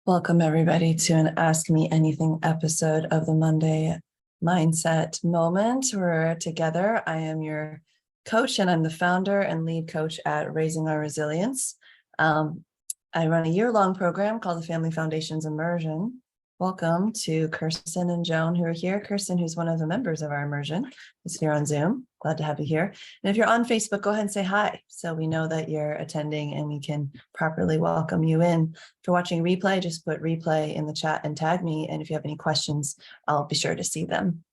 Welcome, everybody, to an Ask Me Anything episode of the Monday Mindset Moment. We're together. I am your coach, and I'm the founder and lead coach at Raising Our Resilience. I run a year-long program called the Family Foundations Immersion. Welcome to Kirsten and Joan, who are here. Kirsten, who's one of the members of our immersion, is here on Zoom. Glad to have you here. And if you're on Facebook, go ahead and say hi, so we know that you're attending and we can properly welcome you in. If you're watching replay, just put replay in the chat and tag me. And if you have any questions, I'll be sure to see them.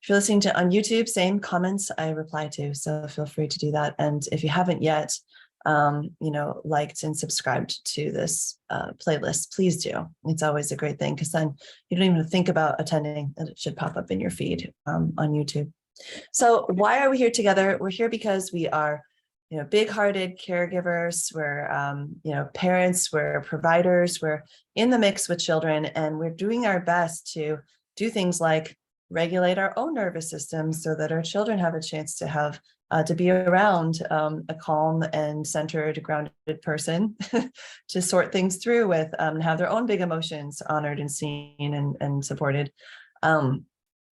If you're listening to on YouTube, same comments I reply to, so feel free to do that. And if you haven't yet, liked and subscribed to this playlist, please do. It's always a great thing because then you don't even think about attending and it should pop up in your feed on YouTube. So why are we here together? We're here because we are, big-hearted caregivers. We're, parents, we're providers, we're in the mix with children, and we're doing our best to do things like regulate our own nervous systems so that our children have a chance to have to be around a calm and centered, grounded person to sort things through with, have their own big emotions honored and seen and supported and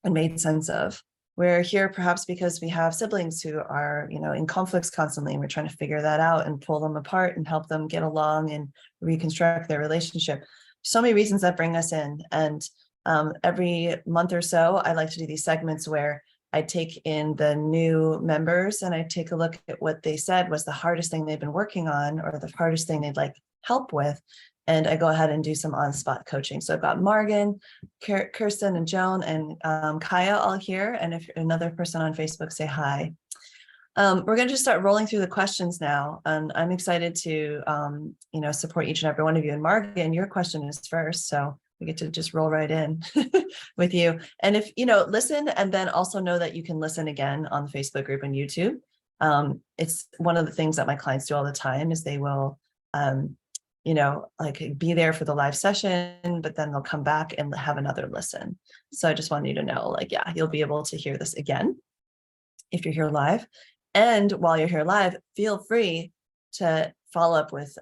made sense of. We're here perhaps because we have siblings who are, in conflicts constantly, and we're trying to figure that out and pull them apart and help them get along and reconstruct their relationship. So many reasons that bring us in. And every month or so, I like to do these segments where I take in the new members and I take a look at what they said was the hardest thing they've been working on or the hardest thing they'd like help with. And I go ahead and do some on-spot coaching. So I've got Margan, Kirsten, and Joan, and Kaya all here. And if you're another person on Facebook, say hi. We're going to just start rolling through the questions now. And I'm excited to, support each and every one of you. And Margan, your question is first. So we get to just roll right in with you. And if, listen, and then also know that you can listen again on the Facebook group and YouTube. It's one of the things that my clients do all the time is they will, be there for the live session, but then they'll come back and have another listen. So I just want you to know, you'll be able to hear this again if you're here live. And while you're here live, feel free to follow up with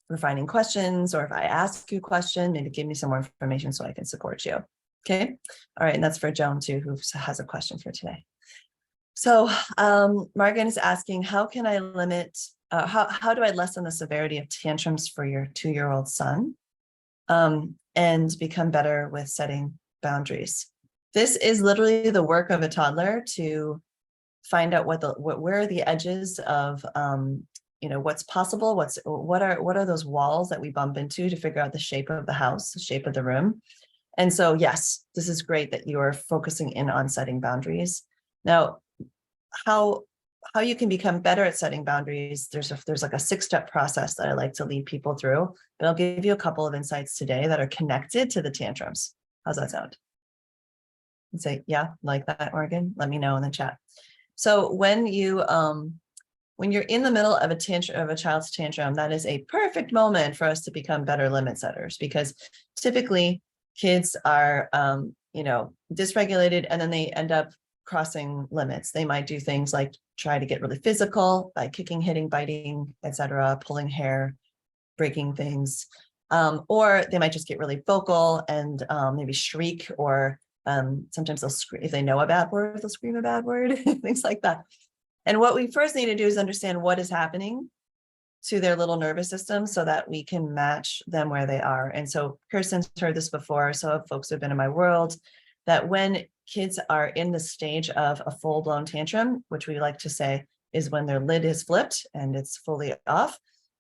refining questions, or if I ask you a question, maybe give me some more information so I can support you. Okay. All right. And that's for Joan too, who has a question for today. So Margan is asking, how can I limit, how do I lessen the severity of tantrums for your 2-year-old son and become better with setting boundaries? This is literally the work of a toddler to find out where are the edges of what's possible, what are those walls that we bump into to figure out the shape of the house, the shape of the room. And so, yes, this is great that you are focusing in on setting boundaries. Now, how you can become better at setting boundaries, there's like a 6-step process that I like to lead people through, but I'll give you a couple of insights today that are connected to the tantrums. How's that sound? And say, yeah, like that, Morgan? Let me know in the chat. So when you're in the middle of a child's tantrum, that is a perfect moment for us to become better limit setters, because typically kids are, dysregulated, and then they end up crossing limits. They might do things like try to get really physical by kicking, hitting, biting, etc., pulling hair, breaking things, or they might just get really vocal and maybe shriek, or sometimes they'll scream. If they know a bad word, they'll scream a bad word, things like that. And what we first need to do is understand what is happening to their little nervous system so that we can match them where they are. And so Kirsten's heard this before, so folks who've been in my world, that when kids are in the stage of a full-blown tantrum, which we like to say is when their lid is flipped and it's fully off,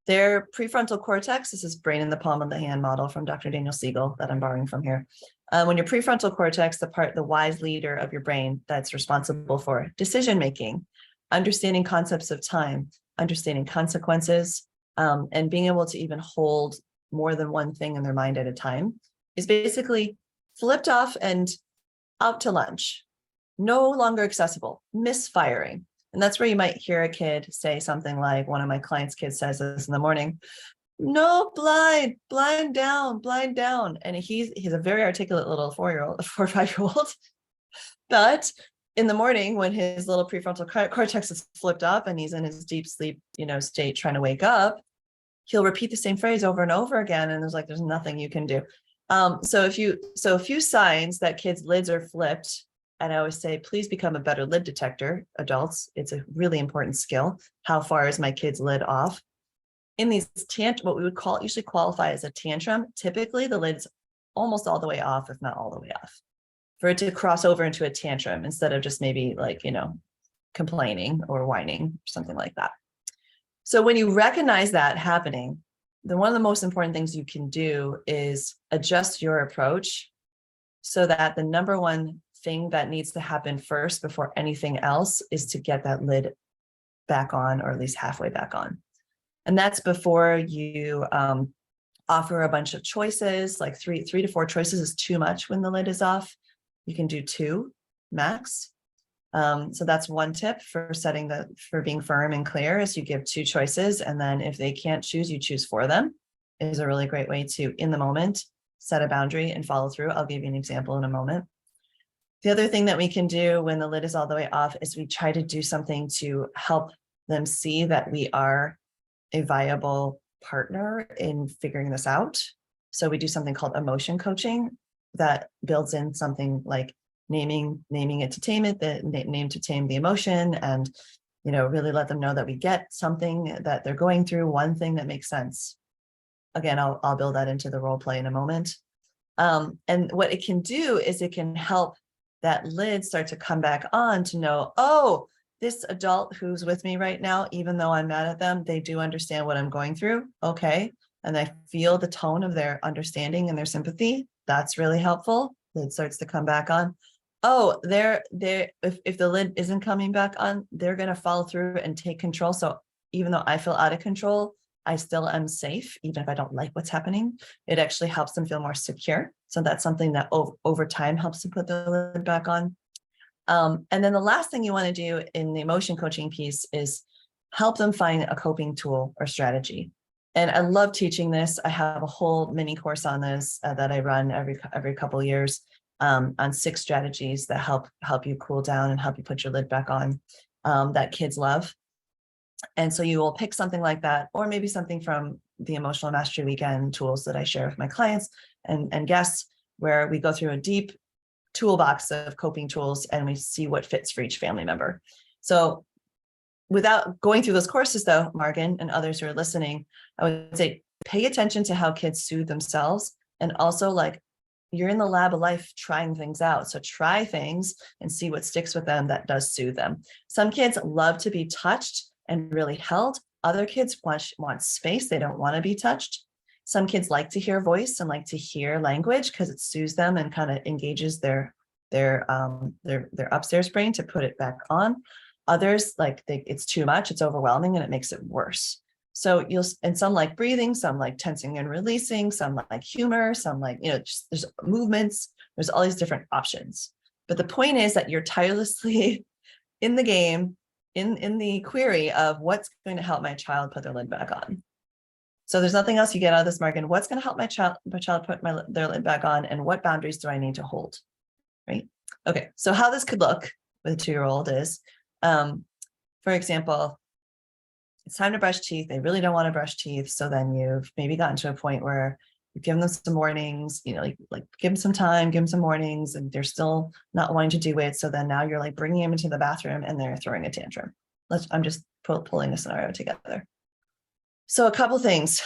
their prefrontal cortex, this is brain in the palm of the hand model from Dr. Daniel Siegel that I'm borrowing from here. When your prefrontal cortex, the wise leader of your brain that's responsible for decision-making, understanding concepts of time, understanding consequences, and being able to even hold more than one thing in their mind at a time, is basically flipped off and out to lunch, no longer accessible, misfiring. And that's where you might hear a kid say something like, one of my clients' kids says this in the morning, no, blind down. And he's a very articulate little 4 or 5-year-old. But in the morning, when his little prefrontal cortex is flipped off and he's in his deep sleep, state trying to wake up, he'll repeat the same phrase over and over again. And there's nothing you can do. So a few signs that kids' lids are flipped, and I always say, please become a better lid detector, adults. It's a really important skill. How far is my kid's lid off? In these what we would usually qualify as a tantrum, typically the lid's almost all the way off, if not all the way off, for it to cross over into a tantrum instead of just maybe like, complaining or whining or something like that. So when you recognize that happening, then one of the most important things you can do is adjust your approach so that the number one thing that needs to happen first before anything else is to get that lid back on, or at least halfway back on. And that's before you offer a bunch of choices. Like three to four choices is too much when the lid is off. You can do 2 max. So that's one tip for for being firm and clear, is you give 2 choices. And then if they can't choose, you choose for them. It is a really great way to, in the moment, set a boundary and follow through. I'll give you an example in a moment. The other thing that we can do when the lid is all the way off is we try to do something to help them see that we are a viable partner in figuring this out. So we do something called emotion coaching that builds in something like naming it to tame it, the name to tame the emotion, and really let them know that we get something that they're going through, one thing that makes sense. Again, I'll build that into the role play in a moment. And what it can do is it can help that lid start to come back on, to know, oh, this adult who's with me right now, even though I'm mad at them, they do understand what I'm going through. Okay. And I feel the tone of their understanding and their sympathy. That's really helpful. Lid starts to come back on. Oh, if the lid isn't coming back on, they're going to follow through and take control. So even though I feel out of control, I still am safe, even if I don't like what's happening. It actually helps them feel more secure. So that's something that over time helps to put the lid back on. And then the last thing you want to do in the emotion coaching piece is help them find a coping tool or strategy. And I love teaching this. I have a whole mini course on this that I run every couple of years on 6 strategies that help you cool down and help you put your lid back on, that kids love. And so you will pick something like that, or maybe something from the Emotional Mastery Weekend tools that I share with my clients and guests, where we go through a deep toolbox of coping tools and we see what fits for each family member. So without going through those courses though, Margan and others who are listening, I would say pay attention to how kids soothe themselves. And also, like, you're in the lab of life trying things out. So try things and see what sticks with them that does soothe them. Some kids love to be touched and really held. Other kids want space. They don't want to be touched. Some kids like to hear voice and like to hear language because it soothes them and kind of engages their upstairs brain to put it back on. Others, it's too much, it's overwhelming, and it makes it worse. So and some like breathing, some like tensing and releasing, some like humor, some like, there's movements, there's all these different options. But the point is that you're tirelessly in the game, in the query of what's going to help my child put their lid back on. So there's nothing else you get out of this, Margan. What's going to help my child put their lid back on, and what boundaries do I need to hold? Right? Okay. So how this could look with a 2-year-old is, for example, it's time to brush teeth. They really don't want to brush teeth. So then you've maybe gotten to a point where you've given them some mornings, like give them some time, give them some mornings, and they're still not wanting to do it. So then now you're like bringing them into the bathroom and they're throwing a tantrum. I'm just pulling a scenario together. So a couple things.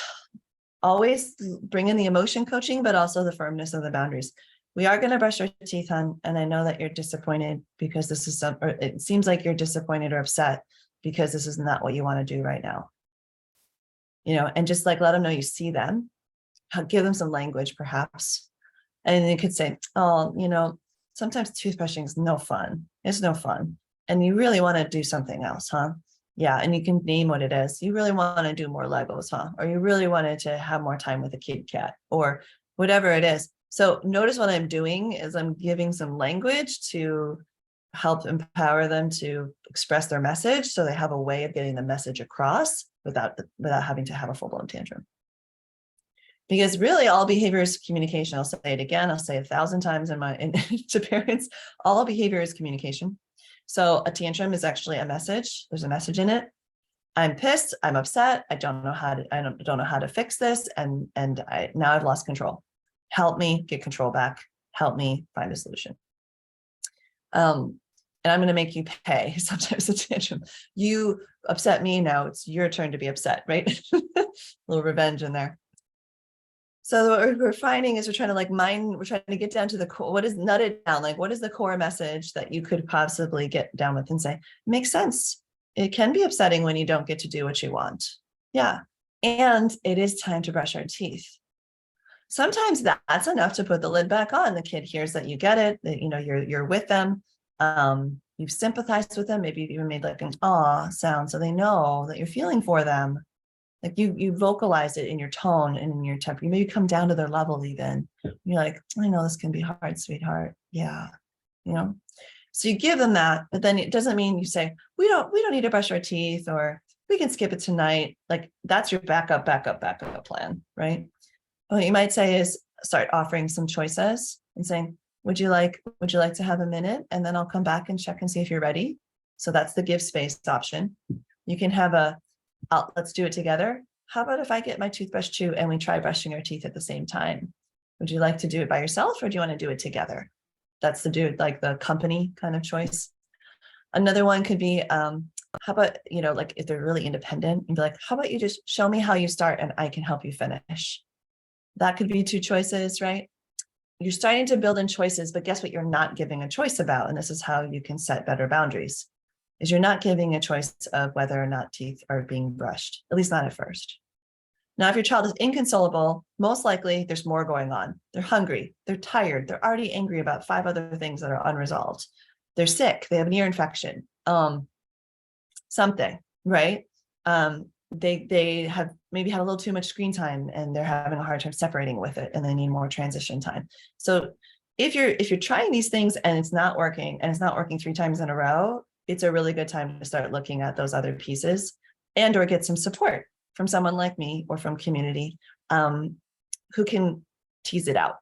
Always bring in the emotion coaching, but also the firmness of the boundaries. We are going to brush our teeth, hon, and I know that you're disappointed because this is or it seems like you're disappointed or upset because this is not what you want to do right now. And just like let them know you see them, give them some language perhaps. And you could say, oh, sometimes toothbrushing is no fun. It's no fun. And you really want to do something else, huh? Yeah. And you can name what it is. You really want to do more Legos, huh? Or you really wanted to have more time with a kitty cat or whatever it is. So notice what I'm doing is I'm giving some language to help empower them to express their message. So they have a way of getting the message across without having to have a full-blown tantrum. Because really all behavior is communication. I'll say it again. I'll say it 1,000 times to parents, all behavior is communication. So a tantrum is actually a message. There's a message in it. I'm pissed, I'm upset, I don't know how to fix this, and now I've lost control. Help me get control back. Help me find a solution. And I'm going to make you pay. Sometimes a tantrum. You upset me, now it's your turn to be upset, right? A little revenge in there. So what we're finding is we're trying to get down to the core. What is nut it down? Like, what is the core message that you could possibly get down with and say, makes sense. It can be upsetting when you don't get to do what you want. Yeah. And it is time to brush our teeth. Sometimes that's enough to put the lid back on. The kid hears that you get it, that, you're with them. You've sympathized with them. Maybe you've even made like an "aw" sound so they know that you're feeling for them. Like you vocalize it in your tone and in your temper. You maybe come down to their level even. You're like, I know this can be hard, sweetheart. Yeah. So you give them that, but then it doesn't mean you say, we don't need to brush our teeth, or we can skip it tonight. Like, that's your backup plan, right? What you might say is start offering some choices and saying, would you like to have a minute? And then I'll come back and check and see if you're ready. So that's the give space option. You can have let's do it together. How about if I get my toothbrush too and we try brushing our teeth at the same time? Would you like to do it by yourself, or do you want to do it together? That's the company kind of choice. Another one could be, how about, like if they're really independent, and be like, how about you just show me how you start and I can help you finish? That could be two choices, right? You're starting to build in choices, but guess what you're not giving a choice about? And this is how you can set better boundaries, is you're not giving a choice of whether or not teeth are being brushed, at least not at first. Now, if your child is inconsolable, most likely there's more going on. They're hungry, they're tired, they're already angry about 5 other things that are unresolved. They're sick, they have an ear infection, something, right? They have maybe had a little too much screen time and they're having a hard time separating with it, and they need more transition time. So if you're trying these things and it's not working 3 times in a row, it's a really good time to start looking at those other pieces and or get some support from someone like me or from community who can tease it out.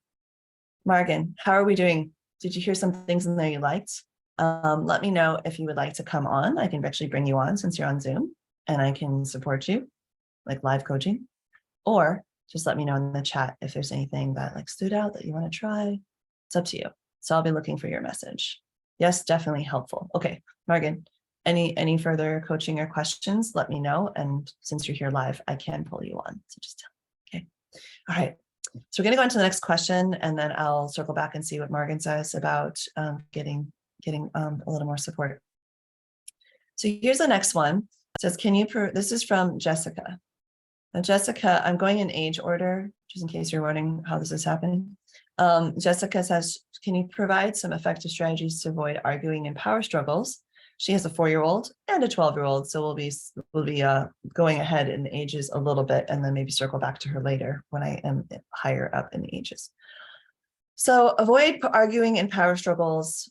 Margan, how are we doing? Did you hear some things in there you liked? Let me know if you would like to come on. I can actually bring you on since you're on Zoom, and I can support you, like live coaching, or just let me know in the chat if there's anything that like stood out that you want to try. It's up to you. So I'll be looking for your message. Yes, definitely helpful. Okay, Margan, any further coaching or questions, let me know. And since you're here live, I can pull you on. So just tell me. Okay. All right. So we're going to go on to the next question, and then I'll circle back and see what Margan says about getting a little more support. So here's the next one. It says, this is from Jessica. Now, Jessica, I'm going in age order, just in case you're wondering how this is happening. Jessica says, can you provide some effective strategies to avoid arguing in power struggles? She has a 4-year-old and a 12-year-old, so we'll be going ahead in ages a little bit, and then maybe circle back to her later when I am higher up in ages. So avoid arguing in power struggles.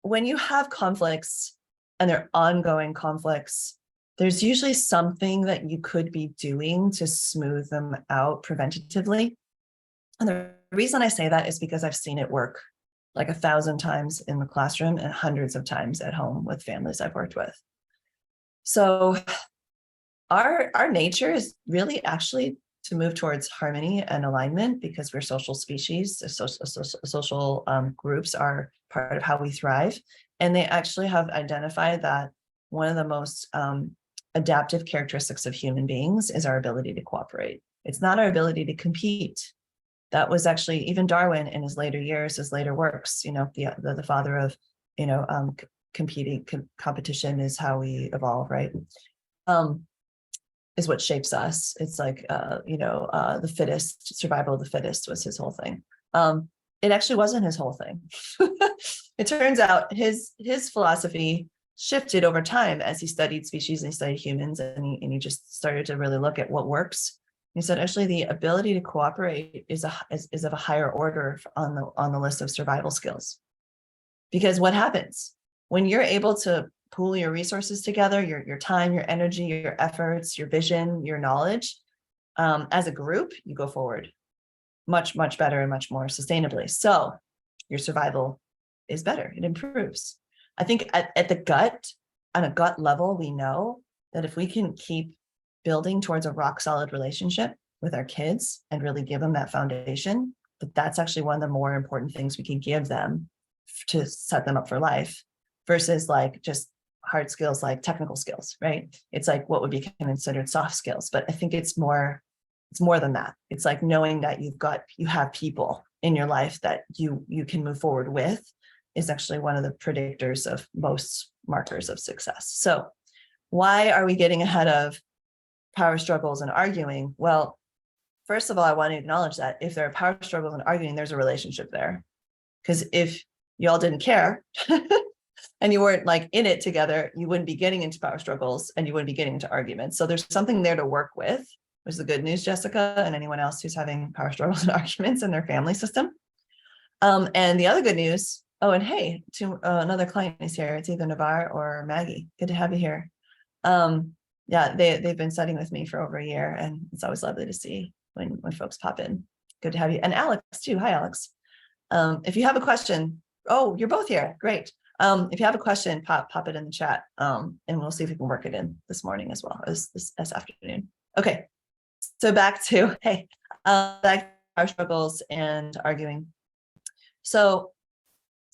When you have conflicts and they're ongoing conflicts, there's usually something that you could be doing to smooth them out preventatively. And the reason I say that is because I've seen it work like 1,000 times in the classroom and hundreds of times at home with families I've worked with. So our nature is really actually to move towards harmony and alignment, because we're social species. Social groups are part of how we thrive. And they actually have identified that one of the most adaptive characteristics of human beings is our ability to cooperate. It's not our ability to compete. That was actually even Darwin in his later years, his later works, the father of, competition is how we evolve, right? Is what shapes us. It's like, the fittest, survival of the fittest was his whole thing. It actually wasn't his whole thing. It turns out his philosophy shifted over time as he studied species and he studied humans, and he just started to really look at what works. He said, actually, the ability to cooperate is of a higher order on the list of survival skills. Because what happens when you're able to pool your resources together, your time, your energy, your efforts, your vision, your knowledge, as a group, you go forward much, much better and much more sustainably. So your survival is better. It improves. I think at the gut, on a gut level, we know that if we can keep building towards a rock solid relationship with our kids and really give them that foundation, that's actually one of the more important things we can give them to set them up for life, versus like just hard skills, like technical skills, right? It's like what would be considered soft skills. But I think it's more than that. It's like knowing that you have people in your life that you can move forward with is actually one of the predictors of most markers of success. So why are we getting ahead of power struggles and arguing? Well, first of all, I want to acknowledge that if there are power struggles and arguing, there's a relationship there. Because if y'all didn't care and you weren't like in it together, you wouldn't be getting into power struggles and you wouldn't be getting into arguments. So there's something there to work with, which is the good news, Jessica, and anyone else who's having power struggles and arguments in their family system. And the other good news, oh, and hey, another client is here. It's either Navarre or Maggie. Good to have you here. Yeah, they've been studying with me for over a year, and it's always lovely to see when folks pop in. Good to have you. And Alex too. Hi, Alex. If you have a question, oh, you're both here. Great. If you have a question, pop it in the chat, and we'll see if we can work it in this morning as well as this afternoon. Okay. So back to our struggles and arguing. So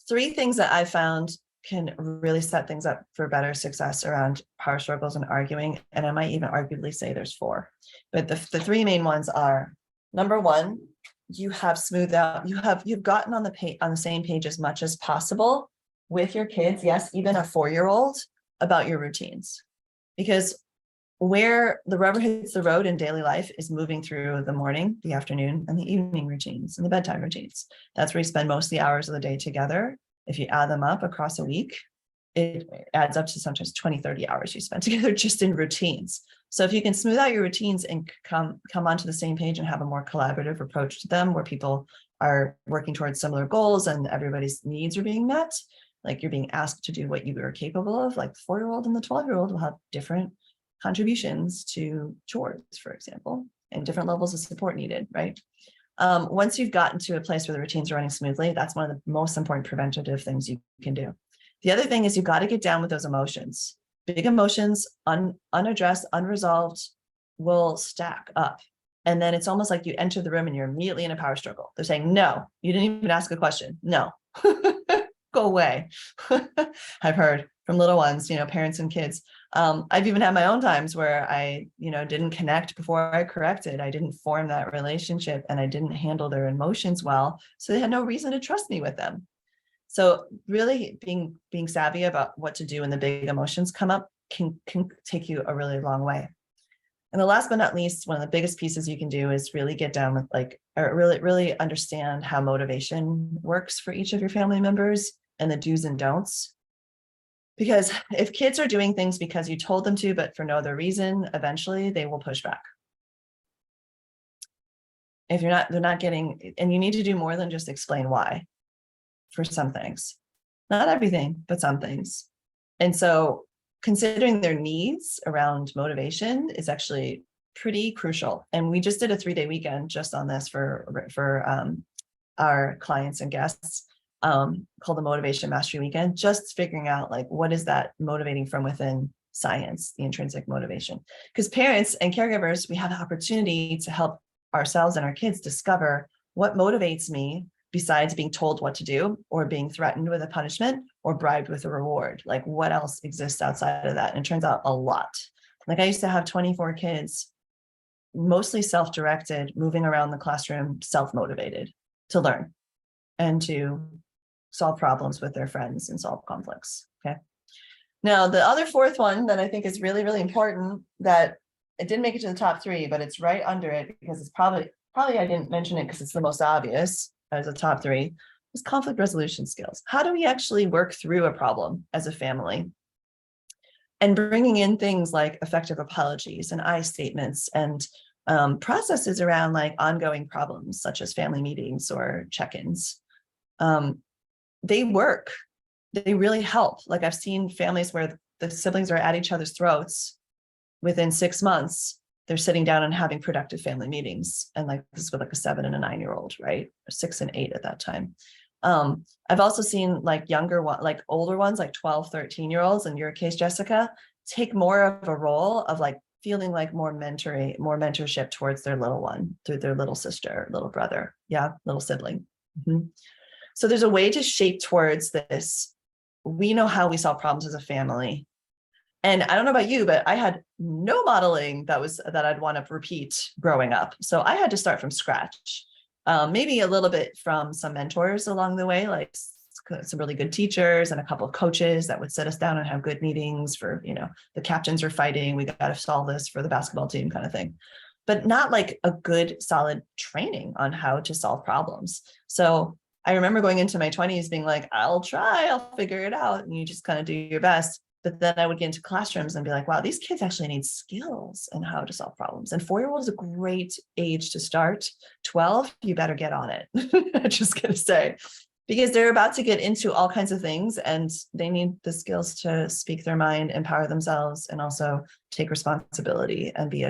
3 things that I found can really set things up for better success around power struggles and arguing. And I might even arguably say there's 4, but the 3 main ones are: number 1, you have smoothed out, you've gotten on the same page as much as possible with your kids. Yes, even a 4-year-old, about your routines, because where the rubber hits the road in daily life is moving through the morning, the afternoon, and the evening routines and the bedtime routines. That's where you spend most of the hours of the day together. If you add them up across a week, it adds up to sometimes 20, 30 hours you spend together just in routines. So if you can smooth out your routines and come onto the same page and have a more collaborative approach to them, where people are working towards similar goals and everybody's needs are being met, like you're being asked to do what you are capable of, like the 4-year-old and the 12-year-old will have different contributions to chores, for example, and different levels of support needed, right? Once you've gotten to a place where the routines are running smoothly, that's one of the most important preventative things you can do. The other thing is you've got to get down with those emotions. Big emotions, unaddressed, unresolved, will stack up. And then it's almost like you enter the room and you're immediately in a power struggle. They're saying, no, you didn't even ask a question. No, go away. I've heard from little ones, parents and kids. I've even had my own times where I, didn't connect before I corrected. I didn't form that relationship and I didn't handle their emotions well. So they had no reason to trust me with them. So really being savvy about what to do when the big emotions come up can take you a really long way. And the last but not least, one of the biggest pieces you can do is really get down with really understand how motivation works for each of your family members and the do's and don'ts. Because if kids are doing things because you told them to, but for no other reason, eventually they will push back. If they're not getting, and you need to do more than just explain why for some things, not everything, but some things. And so considering their needs around motivation is actually pretty crucial. And we just did a 3-day weekend just on this for our clients and guests, called the Motivation Mastery Weekend, just figuring out what is that motivating from within science, the intrinsic motivation. Because parents and caregivers, we have the opportunity to help ourselves and our kids discover what motivates me besides being told what to do or being threatened with a punishment or bribed with a reward. What else exists outside of that? And it turns out a lot. I used to have 24 kids, mostly self-directed, moving around the classroom, self-motivated to learn and to solve problems with their friends and solve conflicts. Okay. Now, the other 4th one that I think is really, really important, that it didn't make it to the top 3, but it's right under it because it's probably I didn't mention it because it's the most obvious as a top 3, is conflict resolution skills. How do we actually work through a problem as a family? And bringing in things like effective apologies and I statements and processes around ongoing problems such as family meetings or check-ins. They work. They really help. I've seen families where the siblings are at each other's throats. Within 6 months, they're sitting down and having productive family meetings. And this is with a 7 and a 9-year-old, right? Or 6 and 8 at that time. I've also seen older ones, 12, 13-year-olds, in your case, Jessica, take more of a role of like feeling like more mentorship towards their little one through their little sister, little brother, little sibling. So there's a way to shape towards this. We know how we solve problems as a family. And I don't know about you, but I had no modeling that I'd want to repeat growing up. So I had to start from scratch, maybe a little bit from some mentors along the way, like some really good teachers and a couple of coaches that would sit us down and have good meetings for, the captains are fighting, we got to solve this for the basketball team kind of thing, but not like a good solid training on how to solve problems. So I remember going into my 20s being like, I'll figure it out. And you just kind of do your best. But then I would get into classrooms and be like, wow, these kids actually need skills in how to solve problems. And 4-year-old is a great age to start. 12, you better get on it. I'm just going to say, because they're about to get into all kinds of things and they need the skills to speak their mind, empower themselves, and also take responsibility and be,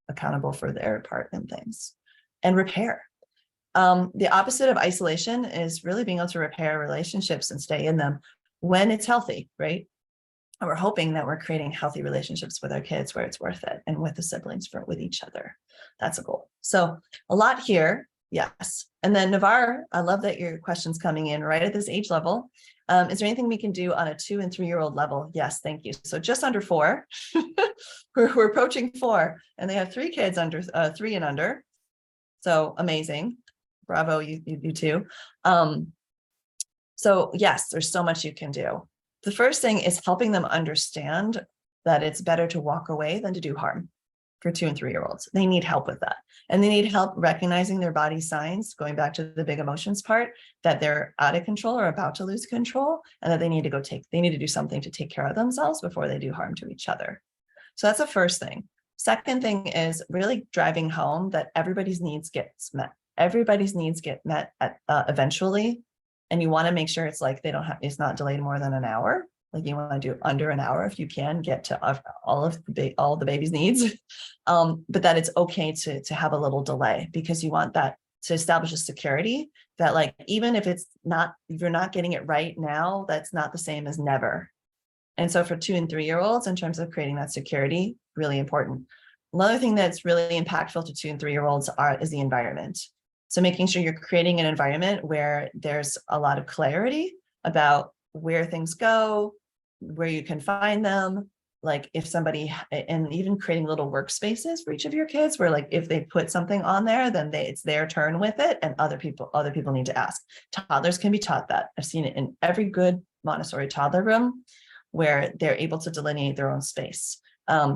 accountable for their part in things and repair. The opposite of isolation is really being able to repair relationships and stay in them when it's healthy, right? And we're hoping that we're creating healthy relationships with our kids where it's worth it, and with the siblings, with each other. That's a goal. So a lot here. Yes. And then Navarre, I love that your question's coming in right at this age level. Is there anything we can do on a 2- and 3-year-old level? Yes. Thank you. So just under 4, we're approaching 4, and they have 3 kids under 3 and under. So amazing. Bravo. You too. So yes, there's so much you can do. The first thing is helping them understand that it's better to walk away than to do harm for 2- and 3-year-olds. They need help with that. And they need help recognizing their body signs, going back to the big emotions part, that they're out of control or about to lose control, and that they need to do something to take care of themselves before they do harm to each other. So that's the first thing. Second thing is really driving home that everybody's needs gets met. Everybody's needs get met eventually. And you want to make sure it's like it's not delayed more than an hour. Like you want to do under an hour if you can get to all the baby's needs, but that it's okay to have a little delay, because you want that to establish a security that, like, even if if you're not getting it right now, that's not the same as never. And so for 2- and 3-year-olds, in terms of creating that security, really important. Another thing that's really impactful to 2- and 3-year-olds is the environment. So making sure you're creating an environment where there's a lot of clarity about where things go, where you can find them, like if somebody, and even creating little workspaces for each of your kids where, like, if they put something on there, then it's their turn with it, and other people need to ask. Toddlers can be taught that. I've seen it in every good Montessori toddler room where they're able to delineate their own space.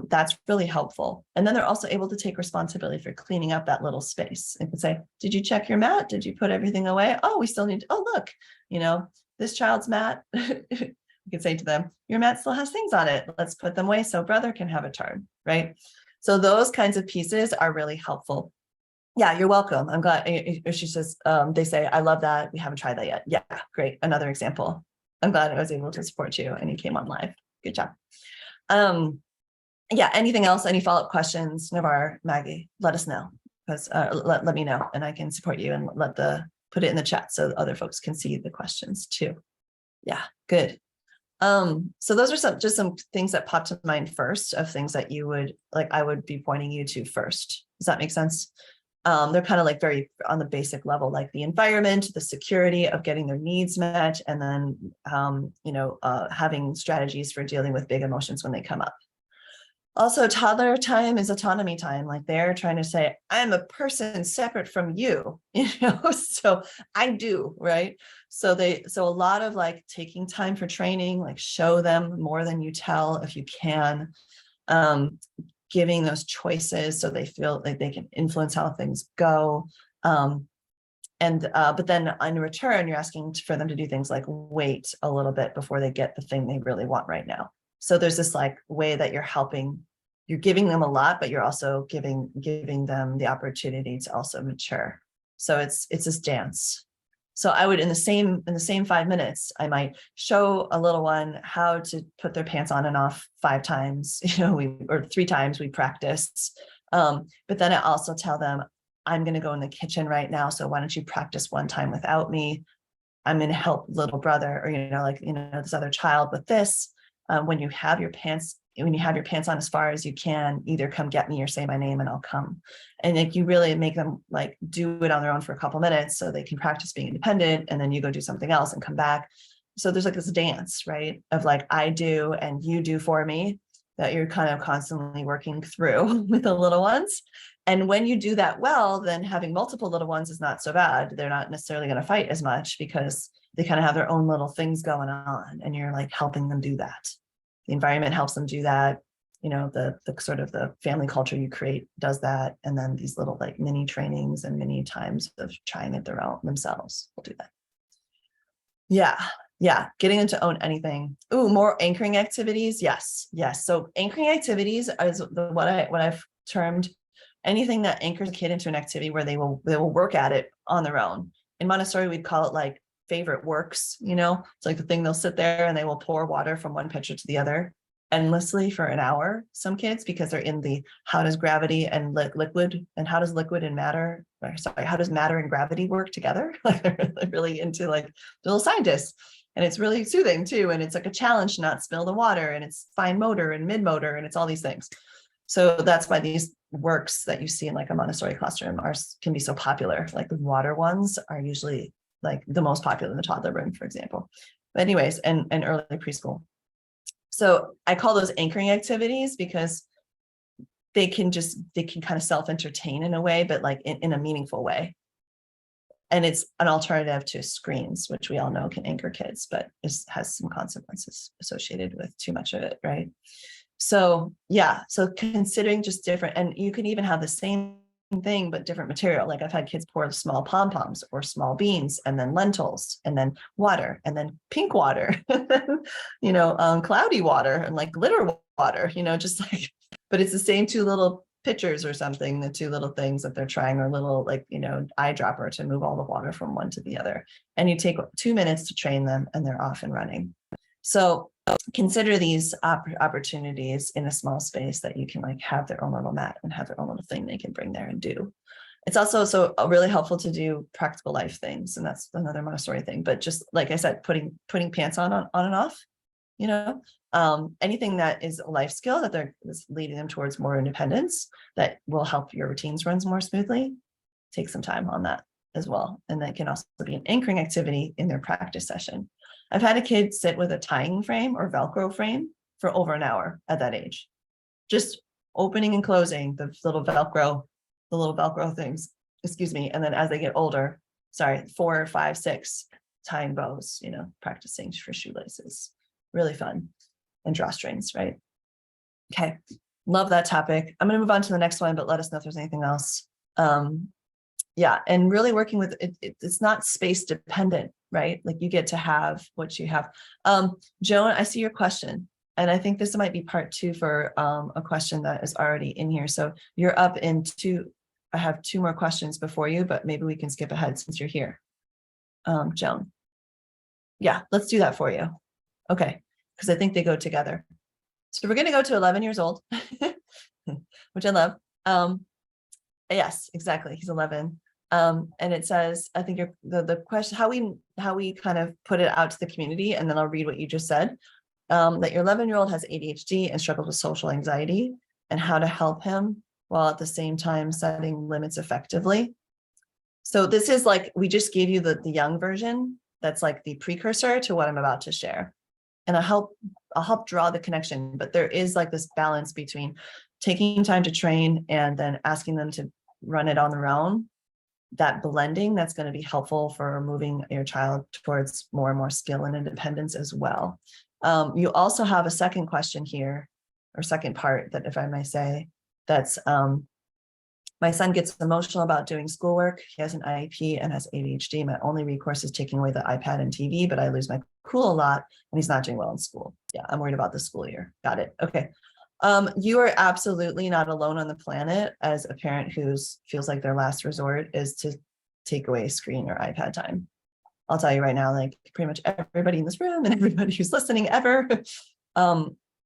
That's really helpful. And then they're also able to take responsibility for cleaning up that little space and can say, did you check your mat? Did you put everything away? Oh, we still need, oh, look, this child's mat. You could say to them, your mat still has things on it. Let's put them away so brother can have a turn, right? So those kinds of pieces are really helpful. Yeah, you're welcome. I'm glad. She says, they say, I love that. We haven't tried that yet. Yeah, great. Another example. I'm glad I was able to support you and you came on live. Good job. Yeah, anything else? Any follow-up questions? Navarre, Maggie, let us know, because let me know, and I can support you and put it in the chat so other folks can see the questions too. Yeah, good. So those are just some things that popped to mind first, of things that I would be pointing you to first. Does that make sense? They're kind of like very on the basic level, like the environment, the security of getting their needs met, and then, having strategies for dealing with big emotions when they come up. Also, toddler time is autonomy time. Like, they're trying to say, I'm a person separate from you, so I do, right? So a lot of like taking time for training, like show them more than you tell if you can, giving those choices so they feel like they can influence how things go. But then in return, you're asking for them to do things like wait a little bit before they get the thing they really want right now. So there's this like way that you're giving them a lot, but you're also giving them the opportunity to also mature. So it's this dance. So I would, in the same 5 minutes, I might show a little one how to put their pants on and off 5 times, or 3 times we practice. But then I also tell them, I'm going to go in the kitchen right now. So why don't you practice 1 time without me? I'm going to help little brother, or, this other child with this. When you have your pants when you have your pants on as far as you can, either come get me or say my name and I'll come. And like you really make them like do it on their own for a couple minutes so they can practice being independent, and then you go do something else and come back. So there's like this dance, right, of like I do and you do for me, that you're kind of constantly working through with the little ones. And when you do that well, then having multiple little ones is not so bad. They're not necessarily going to fight as much because they kind of have their own little things going on, and you're like helping them do that. The environment helps them do that. You know, the sort of the family culture you create does that. And then these little like mini trainings and mini times of trying it themselves will do that. Yeah. Yeah. Getting them to own anything. Ooh, more anchoring activities. Yes. Yes. So anchoring activities is what I've termed anything that anchors a kid into an activity where they will work at it on their own. In Montessori, we'd call it like favorite works, you know, it's like the thing they'll sit there and they will pour water from one pitcher to the other endlessly for an hour. Some kids, because they're in the how does gravity and liquid and how does liquid and matter, how does matter and gravity work together? Like they're really into like little scientists. And it's really soothing too. And it's like a challenge to not spill the water, and it's fine motor and mid motor, and it's all these things. So that's why these works that you see in like a Montessori classroom can be so popular. Like the water ones are usually like the most popular in the toddler room, for example. But anyways, and early preschool. So I call those anchoring activities because they can kind of self-entertain in a way, but like in a meaningful way. And it's an alternative to screens, which we all know can anchor kids, but it has some consequences associated with too much of it, right? So yeah, so considering just different, and you can even have the same thing but different material. Like I've had kids pour small pom-poms or small beans, and then lentils, and then water, and then pink water, you know, cloudy water, and like glitter water, you know, just like, but it's the same two little pitchers or something, the two little things that they're trying, or little like, you know, eyedropper to move all the water from one to the other. And you take 2 minutes to train them and they're off and running. So consider these opportunities in a small space that you can like have their own little mat and have their own little thing they can bring there and do. It's also so really helpful to do practical life things. And that's another Montessori thing, but just like I said, putting pants on and off, you know, anything that is a life skill that they're leading them towards more independence that will help your routines run more smoothly. Take some time on that as well. And that can also be an anchoring activity in their practice session. I've had a kid sit with a tying frame or Velcro frame for over an hour at that age, just opening and closing the little Velcro things, excuse me. And then as they get older, 4, 5, 6, tying bows, you know, practicing for shoelaces, really fun, and drawstrings, right? Okay, love that topic. I'm going to move on to the next one, but let us know if there's anything else. Yeah, and really working with it, it's not space dependent, right? Like you get to have what you have. Joan, I see your question, and I think this might be part 2 for a question that is already in here. So you're up in 2. I have 2 more questions before you, but maybe we can skip ahead since you're here. Joan. Yeah, let's do that for you. Okay, because I think they go together. So we're going to go to 11 years old, which I love. Yes, exactly. He's 11. And it says, I think the question, how we kind of put it out to the community, and then I'll read what you just said, that your 11-year-old has ADHD and struggles with social anxiety, and how to help him while at the same time setting limits effectively. So this is like, we just gave you the young version. That's like the precursor to what I'm about to share. And I'll help draw the connection, but there is like this balance between taking time to train and then asking them to run it on their own. That blending, that's going to be helpful for moving your child towards more and more skill and independence as well. You also have a second question here, or second part, that if I may say, that's my son gets emotional about doing schoolwork. He has an IEP and has ADHD. My only recourse is taking away the iPad and TV, but I lose my cool a lot and he's not doing well in school. Yeah, I'm worried about the school year. Got it. Okay. You are absolutely not alone on the planet as a parent who feels like their last resort is to take away screen or iPad time. I'll tell you right now, like pretty much everybody in this room and everybody who's listening ever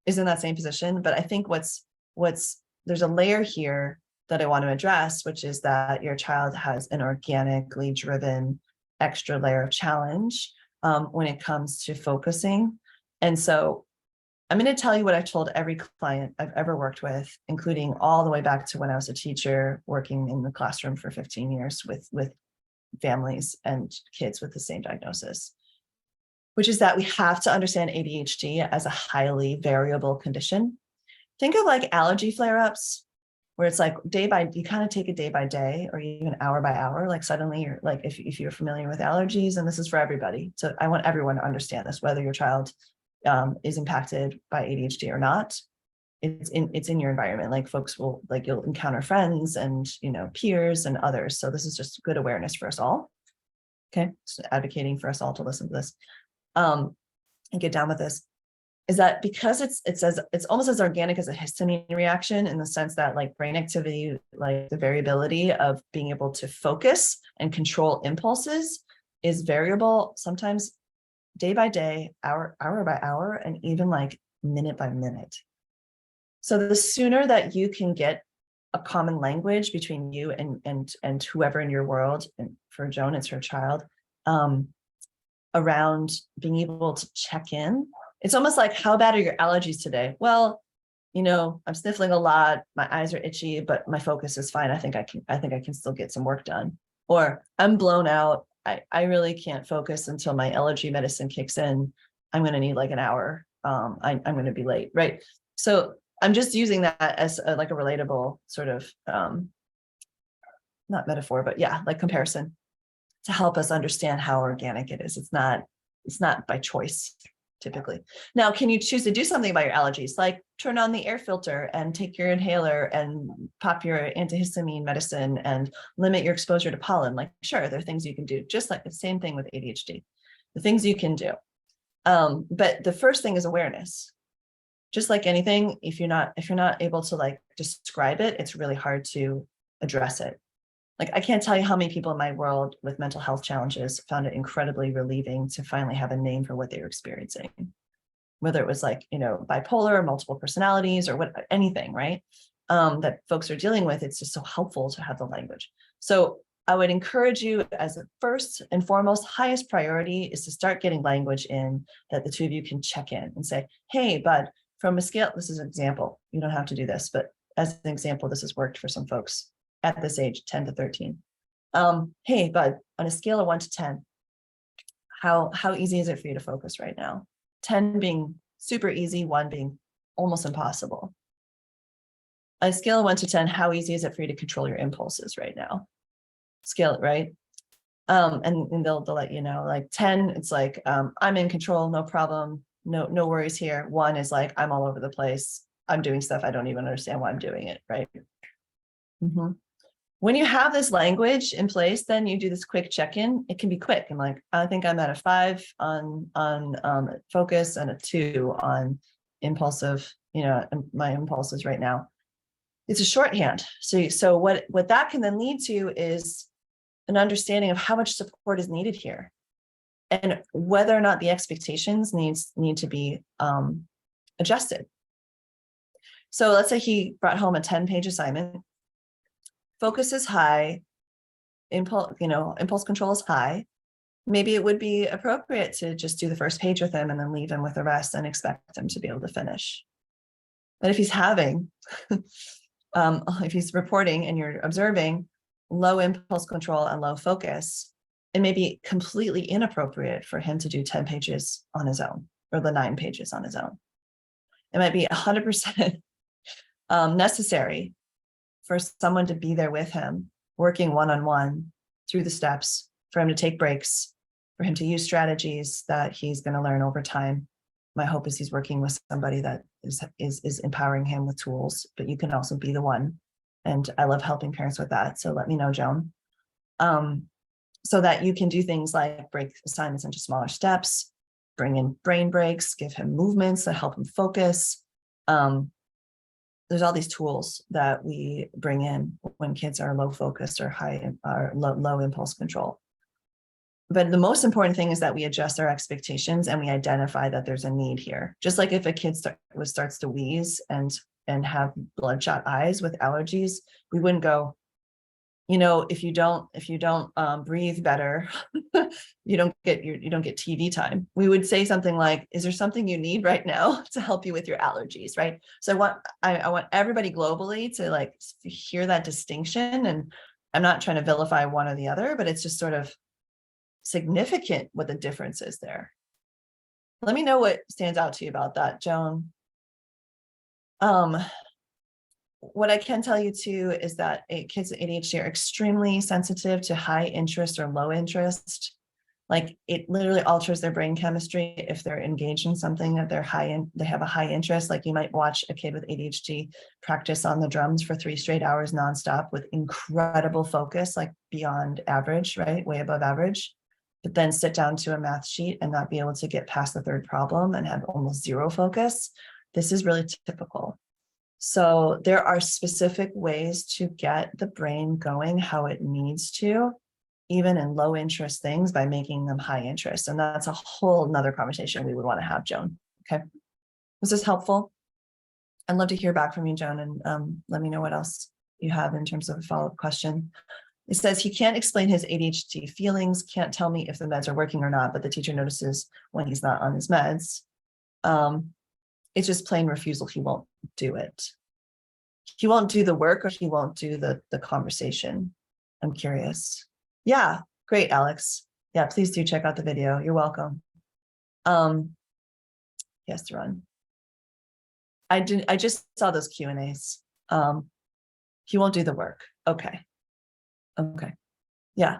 is in that same position. But I think there's a layer here that I want to address, which is that your child has an organically driven extra layer of challenge when it comes to focusing. And so I'm going to tell you what I've told every client I've ever worked with, including all the way back to when I was a teacher working in the classroom for 15 years with families and kids with the same diagnosis, which is that we have to understand ADHD as a highly variable condition. Think of like allergy flare-ups, where it's like you kind of take it day by day or even hour by hour. Like suddenly you're like, if you're familiar with allergies, and this is for everybody. So I want everyone to understand this, whether your child is impacted by ADHD or not. It's in your environment. Like folks will, like you'll encounter friends and, peers and others. So this is just good awareness for us all. Okay. So advocating for us all to listen to this and get down with this. Is that because it's almost as organic as a histamine reaction, in the sense that like brain activity, like the variability of being able to focus and control impulses is variable, sometimes day by day, hour by hour, and even like minute by minute. So the sooner that you can get a common language between you and whoever in your world, and for Joan, it's her child, around being able to check in. It's almost like, how bad are your allergies today? Well, I'm sniffling a lot. My eyes are itchy, but my focus is fine. I think I can still get some work done. Or I'm blown out. I really can't focus until my allergy medicine kicks in. I'm going to need like an hour. I'm going to be late. Right. So I'm just using that as like a relatable sort of, not metaphor, but yeah, like comparison to help us understand how organic it is. It's not by choice. Typically. Now, can you choose to do something about your allergies? Like turn on the air filter and take your inhaler and pop your antihistamine medicine and limit your exposure to pollen. Like, sure, there are things you can do, just like the same thing with ADHD, the things you can do. But the first thing is awareness. Just like anything, if you're not able to like describe it, it's really hard to address it. Like, I can't tell you how many people in my world with mental health challenges found it incredibly relieving to finally have a name for what they were experiencing, whether it was like, bipolar or multiple personalities or anything, right? That folks are dealing with. It's just so helpful to have the language. So I would encourage you, as a first and foremost, highest priority is to start getting language in that the two of you can check in and say, hey, bud, from a scale, this is an example. You don't have to do this, but as an example, this has worked for some folks at this age, 10 to 13. Hey, bud, on a scale of 1 to 10, how easy is it for you to focus right now? 10 being super easy, 1 being almost impossible. On a scale of 1 to 10, how easy is it for you to control your impulses right now? Scale it, right? And they'll let you know, like 10, it's like, I'm in control, no problem, no worries here. 1 is like, I'm all over the place. I'm doing stuff I don't even understand why I'm doing it, right? Mm-hmm. When you have this language in place, then you do this quick check-in. It can be quick. I'm like, I think I'm at a 5 on focus and a 2 on impulsive, my impulses right now. It's a shorthand. So what that can then lead to is an understanding of how much support is needed here, and whether or not the expectations need to be adjusted. So let's say he brought home a 10-page assignment. Focus is high, impulse control is high. Maybe it would be appropriate to just do the first page with him and then leave him with the rest and expect him to be able to finish. But if he's having, if he's reporting and you're observing low impulse control and low focus, it may be completely inappropriate for him to do 10 pages on his own or the 9 pages on his own. It might be 100% necessary for someone to be there with him, working one-on-one through the steps, for him to take breaks, for him to use strategies that he's going to learn over time. My hope is he's working with somebody that is empowering him with tools, but you can also be the one. And I love helping parents with that. So let me know, Joan. So that you can do things like break assignments into smaller steps, bring in brain breaks, give him movements that help him focus. There's all these tools that we bring in when kids are low focused or low impulse control. But the most important thing is that we adjust our expectations and we identify that there's a need here. Just like if a kid starts to wheeze and have bloodshot eyes with allergies, we wouldn't go, if you don't breathe better, you don't get TV time. We would say something like, is there something you need right now to help you with your allergies, right? So I want everybody globally to like hear that distinction. And I'm not trying to vilify one or the other, but it's just sort of significant what the difference is there. Let me know what stands out to you about that, Joan. What I can tell you too is that kids with ADHD are extremely sensitive to high interest or low interest. Like it literally alters their brain chemistry if they're engaged in something that they have a high interest. Like you might watch a kid with ADHD practice on the drums for 3 straight hours nonstop with incredible focus, like beyond average, right? Way above average. But then sit down to a math sheet and not be able to get past the third problem and have almost zero focus. This is really typical. So there are specific ways to get the brain going how it needs to, even in low interest things, by making them high interest. And that's a whole nother conversation we would want to have, Joan. Okay. Was this helpful? I'd love to hear back from you, Joan, and let me know what else you have in terms of a follow-up question. It says he can't explain his ADHD feelings, can't tell me if the meds are working or not, but the teacher notices when he's not on his meds. It's just plain refusal. He won't do it. He won't do the work, or he won't do the conversation. I'm curious. Yeah, great, Alex. Yeah, please do check out the video. You're welcome. Yes, run. I just saw those Q&As. He won't do the work. Okay. Yeah.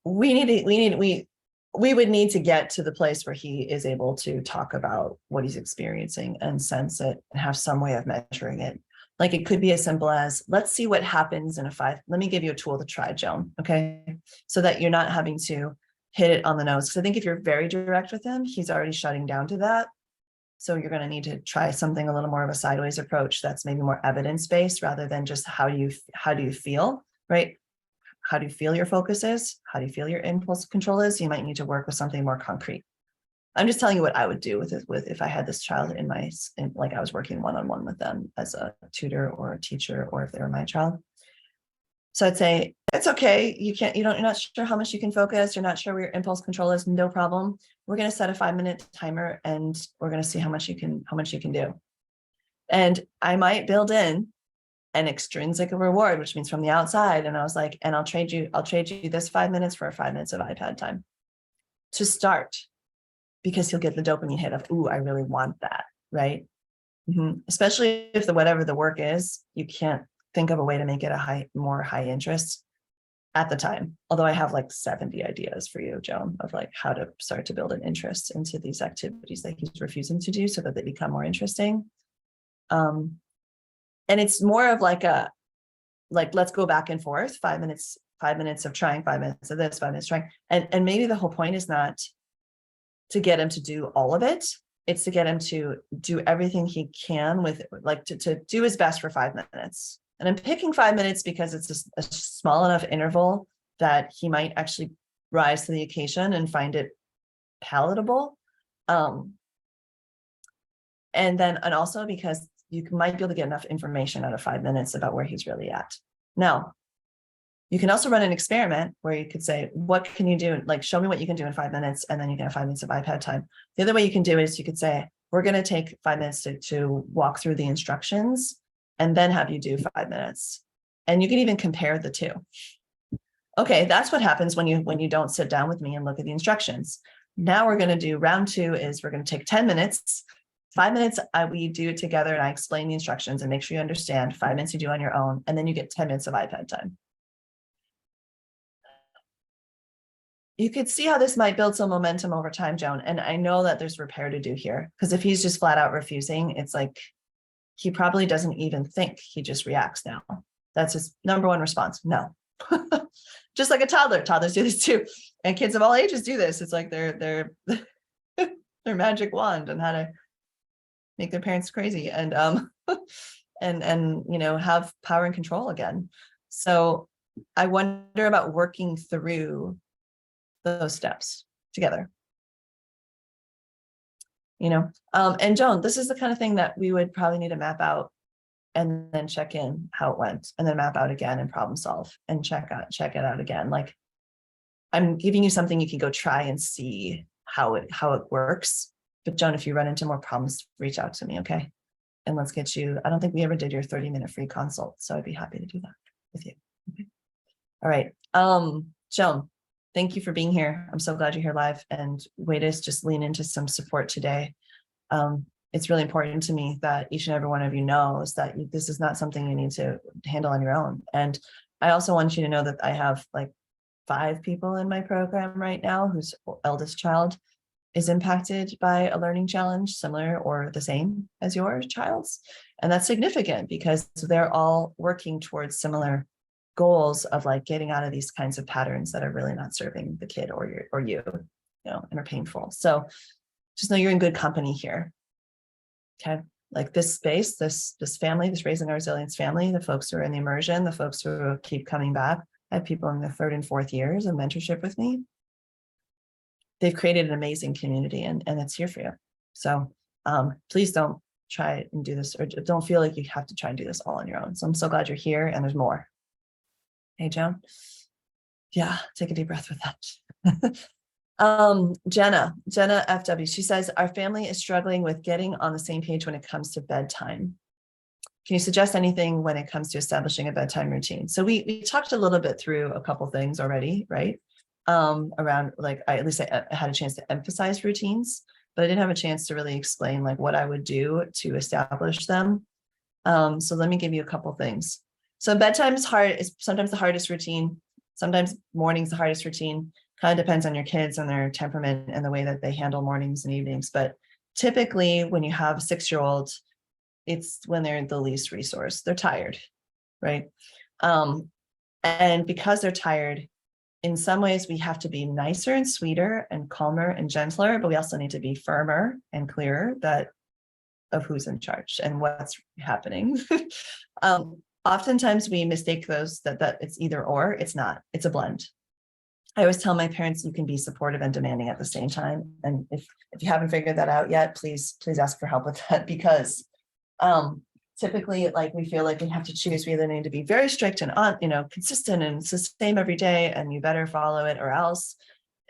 We would need to get to the place where he is able to talk about what he's experiencing and sense it and have some way of measuring it. Like it could be as simple as, let's see what happens in let me give you a tool to try, Joan, okay? So that you're not having to hit it on the nose. Because I think if you're very direct with him, he's already shutting down to that. So you're going to need to try something a little more of a sideways approach that's maybe more evidence-based rather than just how do you feel, right? How do you feel your focus is? How do you feel your impulse control is? You might need to work with something more concrete. I'm just telling you what I would do with if I had this child like I was working one-on-one with them as a tutor or a teacher, or if they were my child. So I'd say, it's okay. You're not sure how much you can focus. You're not sure where your impulse control is. No problem. We're going to set a 5-minute timer and we're going to see how much you can do. And I might build in an extrinsic reward, which means from the outside. And I was like, and I'll trade you this 5 minutes for 5 minutes of iPad time to start, because he'll get the dopamine hit of, ooh, I really want that, right? Especially if whatever the work is, you can't think of a way to make it more high interest at the time. Although I have like 70 ideas for you, Joan, of like how to start to build an interest into these activities that he's refusing to do so that they become more interesting. And it's more of like let's go back and forth, 5 minutes of trying, 5 minutes of this, 5 minutes trying. And maybe the whole point is not to get him to do all of it. It's to get him to do everything he can with, like, to do his best for 5 minutes. And I'm picking 5 minutes because it's a small enough interval that he might actually rise to the occasion and find it palatable. And also because you might be able to get enough information out of 5 minutes about where he's really at. Now, you can also run an experiment where you could say, what can you do? Like, show me what you can do in 5 minutes, and then you can have 5 minutes of iPad time. The other way you can do is you could say, we're going to take 5 minutes to walk through the instructions and then have you do 5 minutes. And you can even compare the two. Okay, that's what happens when you don't sit down with me and look at the instructions. Now we're going to do round 2 is we're going to take 10 minutes. 5 minutes we do it together and I explain the instructions and make sure you understand. 5 minutes you do on your own, and then you get 10 minutes of iPad time. You could see how this might build some momentum over time, Joan. And I know that there's repair to do here, because if he's just flat out refusing, it's like he probably doesn't even think, he just reacts now. That's his number one response. No. Just like a toddler. Toddlers do this too. And kids of all ages do this. It's like their magic wand on how to make their parents crazy and have power and control again. So I wonder about working through those steps together. And Joan, this is the kind of thing that we would probably need to map out and then check in how it went, and then map out again and problem solve and check it out again. Like, I'm giving you something you can go try and see how it works. But Joan, if you run into more problems, reach out to me, okay? And let's get you, I don't think we ever did your 30-minute free consult, so I'd be happy to do that with you. Okay. All right. Joan, thank you for being here. I'm so glad you're here live, and way to just lean into some support today. It's really important to me that each and every one of you knows that this is not something you need to handle on your own. And I also want you to know that I have like 5 people in my program right now whose eldest child is impacted by a learning challenge similar or the same as your child's. And that's significant because they're all working towards similar goals of like getting out of these kinds of patterns that are really not serving the kid or you know, and are painful. So just know you're in good company here. Okay. Like this space, this family, this Raising Our Resilience family, the folks who are in the immersion, the folks who keep coming back. I have people in their 3rd and 4th years of mentorship with me. They've created an amazing community, and it's here for you. So please don't try and do this, or don't feel like you have to try and do this all on your own. So I'm so glad you're here, and there's more. Hey, Joan. Yeah, take a deep breath with that. Jenna FW, she says, our family is struggling with getting on the same page when it comes to bedtime. Can you suggest anything when it comes to establishing a bedtime routine? So we talked a little bit through a couple things already, right? Around like, I had a chance to emphasize routines, but I didn't have a chance to really explain like what I would do to establish them. So let me give you a couple things. So bedtime is hard. It's sometimes the hardest routine. Sometimes morning's the hardest routine. Kind of depends on your kids and their temperament and the way that they handle mornings and evenings. But typically when you have a 6-year-old, it's when they're the least resource. They're tired, right? And because they're tired, in some ways we have to be nicer and sweeter and calmer and gentler, but we also need to be firmer and clearer of who's in charge and what's happening. Oftentimes we mistake those that it's either or. It's not. It's a blend. I always tell my parents you can be supportive and demanding at the same time. And if you haven't figured that out yet, please ask for help with that, because typically like we feel like we have to choose. We either need to be very strict and consistent and it's the same every day, and you better follow it, or else,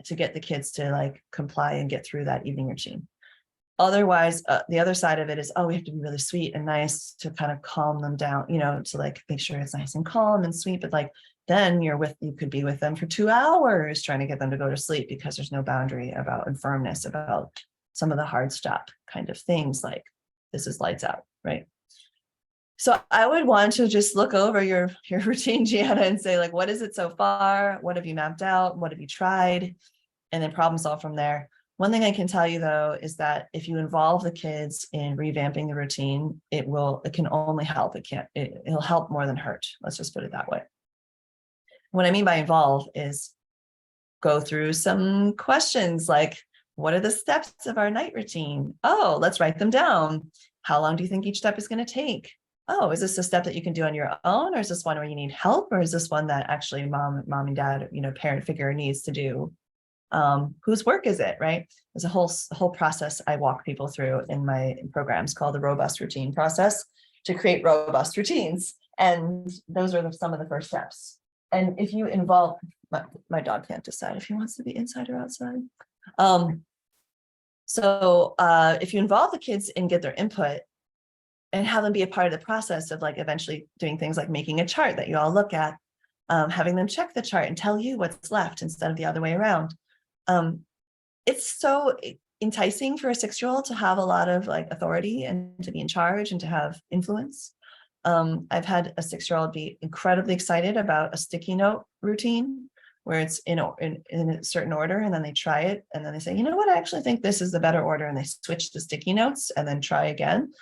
to get the kids to like comply and get through that evening routine. Otherwise, the other side of it is, we have to be really sweet and nice to kind of calm them down, to like make sure it's nice and calm and sweet. But like, then you could be with them for 2 hours trying to get them to go to sleep because there's no boundary about and firmness about some of the hard stop kind of things, like this is lights out, right? So I would want to just look over your routine, Gianna, and say like, what is it so far? What have you mapped out? What have you tried? And then problem solve from there. One thing I can tell you though, is that if you involve the kids in revamping the routine, it can only help. It'll help more than hurt. Let's just put it that way. What I mean by involve is go through some questions like, what are the steps of our night routine? Oh, let's write them down. How long do you think each step is going to take? Oh, is this a step that you can do on your own? Or is this one where you need help? Or is this one that actually mom and dad, parent figure needs to do? Whose work is it, right? There's a whole process I walk people through in my programs called the robust routine process to create robust routines. And those are some of the first steps. And if you involve, my dog can't decide if he wants to be inside or outside. So if you involve the kids and get their input and have them be a part of the process of like eventually doing things like making a chart that you all look at, having them check the chart and tell you what's left instead of the other way around. It's so enticing for a 6-year-old to have a lot of like authority and to be in charge and to have influence. I've had a 6-year-old be incredibly excited about a sticky note routine where it's in a certain order, and then they try it and then they say, you know what, I actually think this is the better order, and they switch the sticky notes and then try again,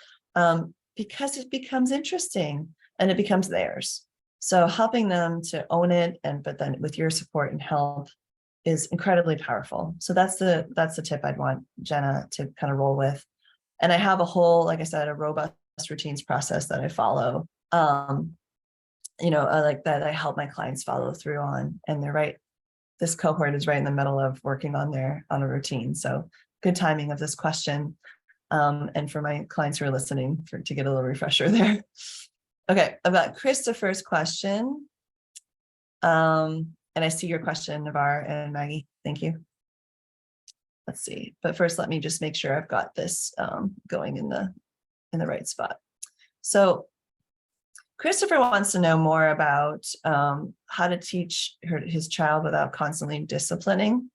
because it becomes interesting and it becomes theirs. So helping them to own it, but then with your support and help, is incredibly powerful. So that's the tip I'd want Jenna to kind of roll with. And I have a whole, like I said, a robust routines process that I follow, like that I help my clients follow through on. And they're right. This cohort is right in the middle of working on a routine. So good timing of this question. And for my clients who are listening, to get a little refresher there. Okay, I've got Christopher's question. And I see your question, Navar and Maggie. Thank you. Let's see. But first, let me just make sure I've got this going in the right spot. So Christopher wants to know more about how to teach his child without constantly disciplining.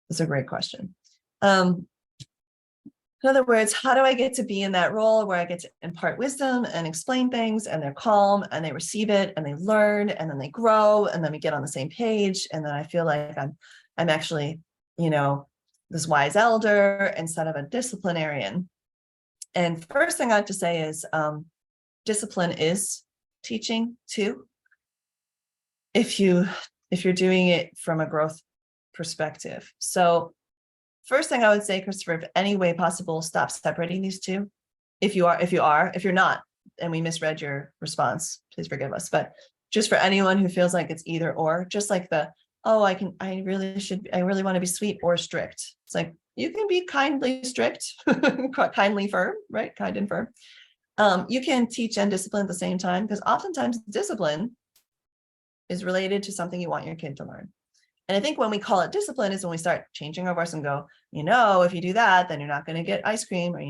That's a great question. In other words, how do I get to be in that role where I get to impart wisdom and explain things, and they're calm and they receive it and they learn and then they grow and then we get on the same page, and then I feel like I'm actually, this wise elder instead of a disciplinarian. And first thing I have to say is discipline is teaching too. If you're doing it from a growth perspective. So first thing I would say, Christopher, if any way possible, stop separating these two. If you're not, and we misread your response, please forgive us. But just for anyone who feels like it's either or, just like I really want to be sweet or strict. It's like, you can be kindly strict, kindly firm, right? Kind and firm. You can teach and discipline at the same time, because oftentimes discipline is related to something you want your kid to learn. And I think when we call it discipline is when we start changing our voice and go, if you do that, then you're not going to get ice cream, or,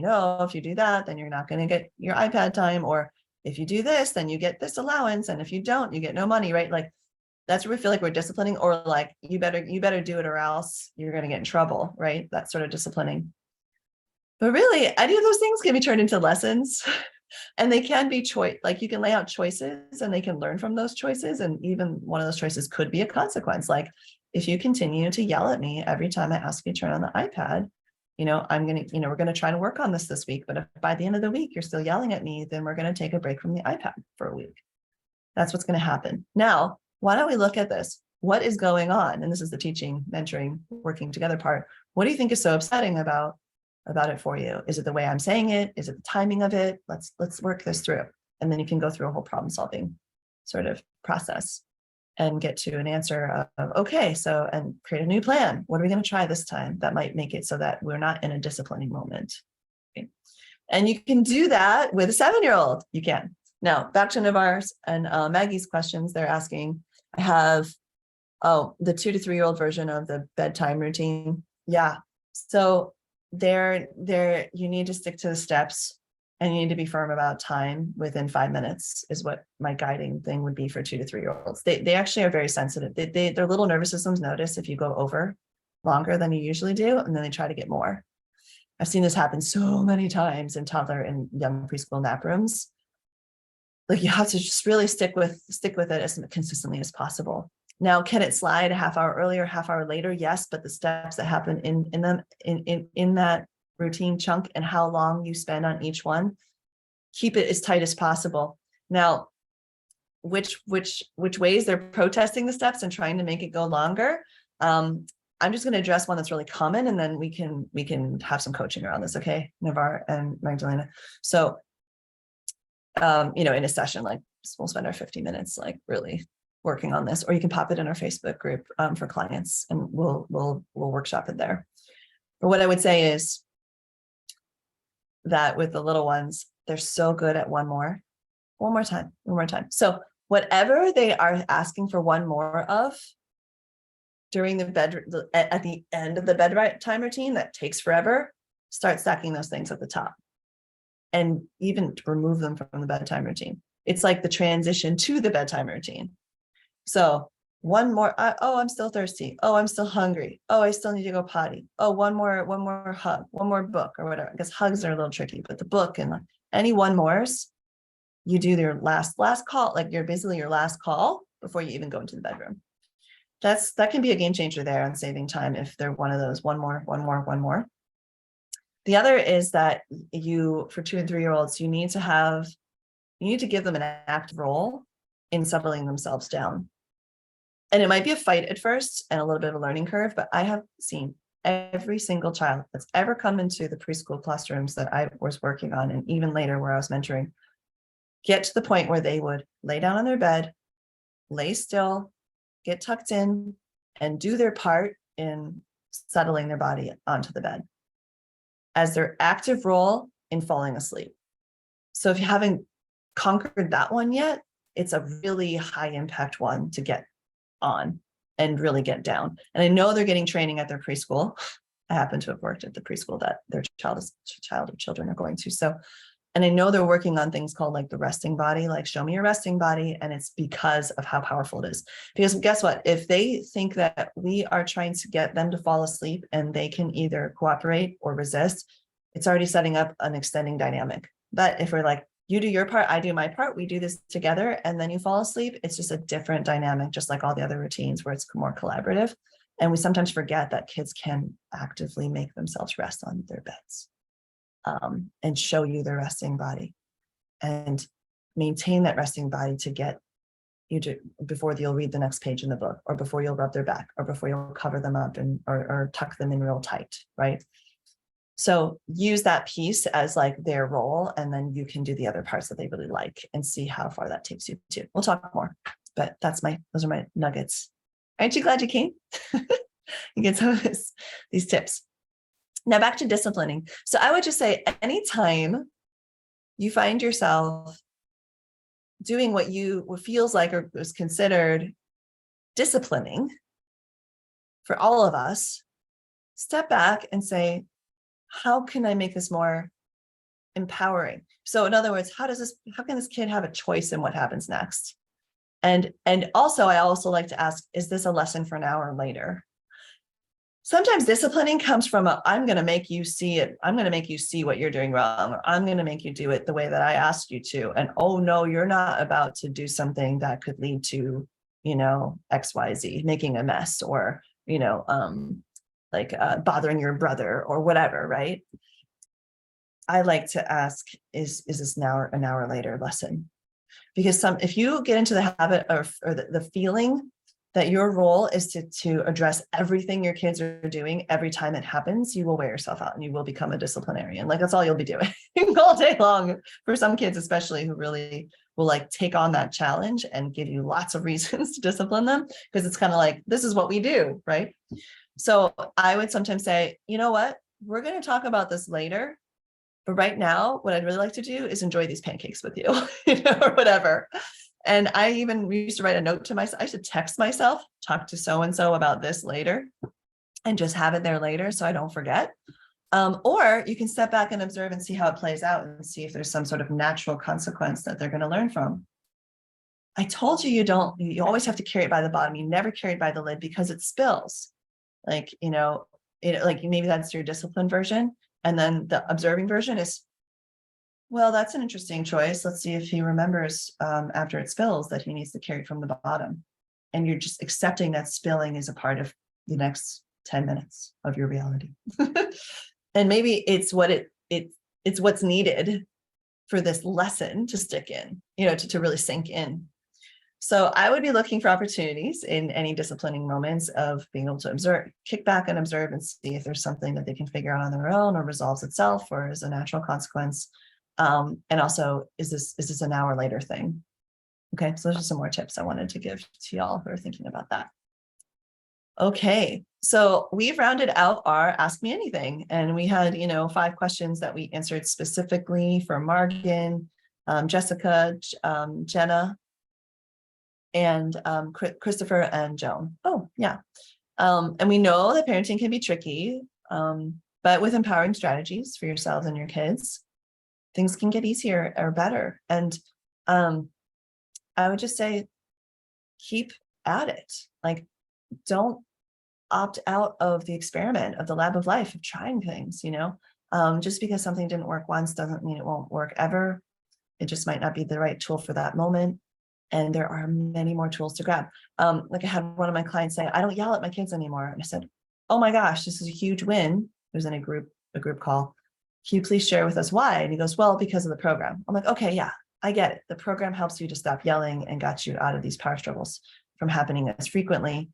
if you do that, then you're not going to get your iPad time, or if you do this, then you get this allowance. And if you don't, you get no money, right? Like that's where we feel like we're disciplining, or like, you better do it or else you're going to get in trouble, right? That sort of disciplining. But really, any of those things can be turned into lessons. And they can be like you can lay out choices and they can learn from those choices. And even one of those choices could be a consequence. Like, if you continue to yell at me every time I ask you to turn on the iPad, we're going to try to work on this week. But if by the end of the week, you're still yelling at me, then we're going to take a break from the iPad for a week. That's what's going to happen. Now, why don't we look at this? What is going on? And this is the teaching, mentoring, working together part. What do you think is so upsetting about it for you? Is it the way I'm saying it? Is it the timing of it? Let's work this through. And then you can go through a whole problem solving sort of process and get to an answer of, okay, so, and create a new plan. What are we going to try this time that might make it so that we're not in a disciplining moment? Okay. And you can do that with a 7-year-old. You can. Now, back to Navar's and Maggie's questions. They're asking, I have, the 2 to 3-year-old version of the bedtime routine. Yeah. So there, you need to stick to the steps, and you need to be firm about time. Within 5 minutes is what my guiding thing would be for 2 to 3-year-olds. They actually are very sensitive. Their little nervous systems notice if you go over longer than you usually do, and then they try to get more. I've seen this happen so many times in toddler and young preschool nap rooms. Like, you have to just really stick with it as consistently as possible. Now, can it slide a half hour earlier, half hour later? Yes, but the steps that happen in that routine chunk and how long you spend on each one, keep it as tight as possible. Now, which ways they're protesting the steps and trying to make it go longer. I'm just going to address one that's really common, and then we can have some coaching around this. Okay, Navar and Magdalena. So, in a session, like, we'll spend our 50 minutes, like, really working on this, or you can pop it in our Facebook group for clients, and we'll workshop it there. But what I would say is that with the little ones, they're so good at one more time. So whatever they are asking for one more of during at the end of the bedtime routine that takes forever, start stacking those things at the top, and even remove them from the bedtime routine. It's like the transition to the bedtime routine. So one more, I'm still thirsty. Oh, I'm still hungry. Oh, I still need to go potty. Oh, one more hug, one more book, or whatever. I guess hugs are a little tricky, but the book and any one mores, you do their last call, like you're basically your last call before you even go into the bedroom. That can be a game changer there on saving time if they're one of those one more. The other is that for 2 and 3-year-olds, you need to give them an active role in settling themselves down. And it might be a fight at first and a little bit of a learning curve, but I have seen every single child that's ever come into the preschool classrooms that I was working on, and even later where I was mentoring, get to the point where they would lay down on their bed, lay still, get tucked in, and do their part in settling their body onto the bed as their active role in falling asleep. So if you haven't conquered that one yet, it's a really high impact one to get on and really get down. And I know they're getting training at their preschool. I happen to have worked at the preschool that their child or children are going to. So, and I know they're working on things called like the resting body, like show me your resting body. And it's because of how powerful it is. Because guess what? If they think that we are trying to get them to fall asleep and they can either cooperate or resist, it's already setting up an extending dynamic. But if we're like, you do your part, I do my part, we do this together, and then you fall asleep, it's just a different dynamic, just like all the other routines where it's more collaborative. And we sometimes forget that kids can actively make themselves rest on their beds, and show you their resting body and maintain that resting body to get you to, before you'll read the next page in the book, or before you'll rub their back, or before you'll cover them up and or tuck them in real tight, right? So use that piece as like their role, and then you can do the other parts that they really like and see how far that takes you to. We'll talk more, but those are my nuggets. Aren't you glad you came? You get some of these tips. Now back to disciplining. So I would just say anytime you find yourself doing what feels like or was considered disciplining for all of us, step back and say, how can I make this more empowering? So in other words, how can this kid have a choice in what happens next? And also, I also like to ask, is this a lesson for an hour later? Sometimes disciplining comes from I'm going to make you see it. I'm going to make you see what you're doing wrong, or I'm going to make you do it the way that I asked you to. And oh no, you're not about to do something that could lead to, XYZ, making a mess, or, bothering your brother or whatever, right? I like to ask, is this now an hour later lesson? Because if you get into the habit or the feeling that your role is to address everything your kids are doing every time it happens, you will wear yourself out and you will become a disciplinarian. Like that's all you'll be doing all day long, for some kids, especially, who really will like take on that challenge and give you lots of reasons to discipline them, because it's kind of like, this is what we do, right? So I would sometimes say, you know what, we're going to talk about this later, but right now, what I'd really like to do is enjoy these pancakes with you, or whatever. And I even used to write a note to myself. I should text myself, talk to so-and-so about this later, and just have it there later so I don't forget. Or you can step back and observe and see how it plays out and see if there's some sort of natural consequence that they're going to learn from. I told you, you always have to carry it by the bottom. You never carry it by the lid, because it spills. Like, maybe that's your discipline version. And then the observing version is, well, that's an interesting choice. Let's see if he remembers after it spills that he needs to carry it from the bottom. And you're just accepting that spilling is a part of the next 10 minutes of your reality. And maybe it's what's needed for this lesson to stick in, to really sink in. So I would be looking for opportunities in any disciplining moments of being able to observe, kick back and observe, and see if there's something that they can figure out on their own, or resolves itself, or is a natural consequence. And also, is this an hour later thing? Okay, so those are some more tips I wanted to give to y'all who are thinking about that. Okay, so we've rounded out our Ask Me Anything, and we had 5 questions that we answered specifically for Margan, Jessica, Jenna, and Christopher and Joan. Oh, yeah. And we know that parenting can be tricky, but with empowering strategies for yourselves and your kids, things can get easier or better. And I would just say, keep at it. Like, don't opt out of the experiment, of the lab of life, of trying things, just because something didn't work once doesn't mean it won't work ever. It just might not be the right tool for that moment. And there are many more tools to grab. Like I had one of my clients say, I don't yell at my kids anymore. And I said, oh my gosh, this is a huge win. It was in a group call. Can you please share with us why? And he goes, well, because of the program. I'm like, okay, yeah, I get it. The program helps you to stop yelling and got you out of these power struggles from happening as frequently.